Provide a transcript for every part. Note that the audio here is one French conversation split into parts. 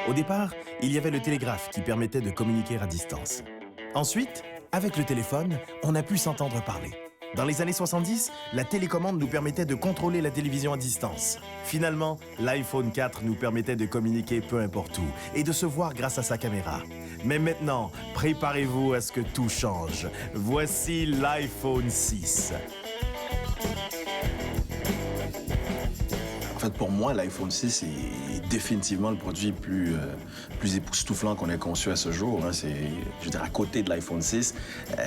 Au départ, il y avait le télégraphe qui permettait de communiquer à distance. Ensuite, avec le téléphone, on a pu s'entendre parler. Dans les années 70, la télécommande nous permettait de contrôler la télévision à distance. Finalement, l'iPhone 4 nous permettait de communiquer peu importe où et de se voir grâce à sa caméra. Mais maintenant, préparez-vous à ce que tout change. Voici l'iPhone 6. En fait, pour moi, l'iPhone 6 est définitivement le produit plus époustouflant qu'on ait conçu à ce jour. Hein. Je veux dire, à côté de l'iPhone 6,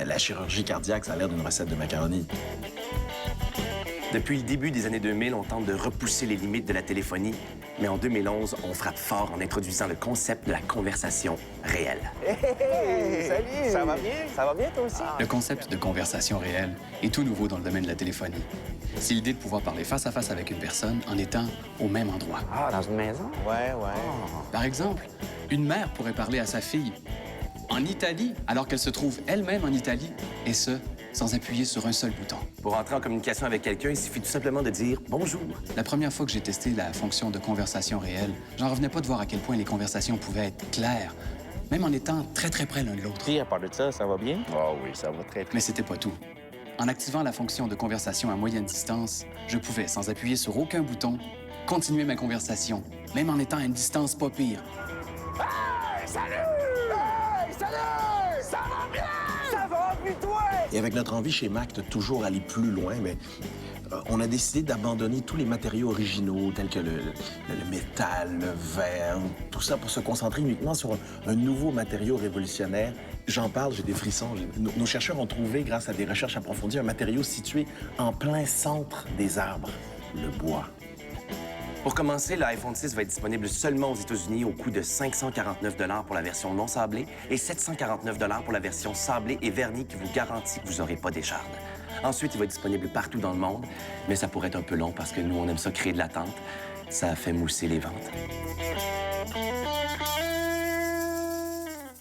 la chirurgie cardiaque, ça a l'air d'une recette de macaroni. Depuis le début des années 2000, on tente de repousser les limites de la téléphonie, mais en 2011, on frappe fort en introduisant le concept de la conversation réelle. Hey, salut! Ça va bien? Ça va bien, toi aussi? Le concept de conversation réelle est tout nouveau dans le domaine de la téléphonie. C'est l'idée de pouvoir parler face à face avec une personne en étant au même endroit. Ah, dans une maison? Ouais. Par exemple, une mère pourrait parler à sa fille en Italie alors qu'elle se trouve elle-même en Italie, et ce, sans appuyer sur un seul bouton. Pour entrer en communication avec quelqu'un, il suffit tout simplement de dire « bonjour ». La première fois que j'ai testé la fonction de conversation réelle, j'en revenais pas de voir à quel point les conversations pouvaient être claires, même en étant très près l'un de l'autre. Puis, à part de ça va bien? Ah oui, ça va très bien. Mais c'était pas tout. En activant la fonction de conversation à moyenne distance, je pouvais, sans appuyer sur aucun bouton, continuer ma conversation, même en étant à une distance pas pire. Hey, salut! Hey, salut! Ça va bien? Ça va, puis toi? Et avec notre envie chez Mac de toujours aller plus loin, on a décidé d'abandonner tous les matériaux originaux, tels que le métal, le verre, tout ça pour se concentrer uniquement sur un nouveau matériau révolutionnaire. J'en parle, j'ai des frissons. Nos chercheurs ont trouvé, grâce à des recherches approfondies, un matériau situé en plein centre des arbres, le bois. Pour commencer, l'iPhone 6 va être disponible seulement aux États-Unis au coût de 549 $ pour la version non sablée et 749 $ pour la version sablée et vernie qui vous garantit que vous n'aurez pas d'écharde. Ensuite, il va être disponible partout dans le monde, mais ça pourrait être un peu long parce que nous, on aime ça créer de l'attente. Ça fait mousser les ventes.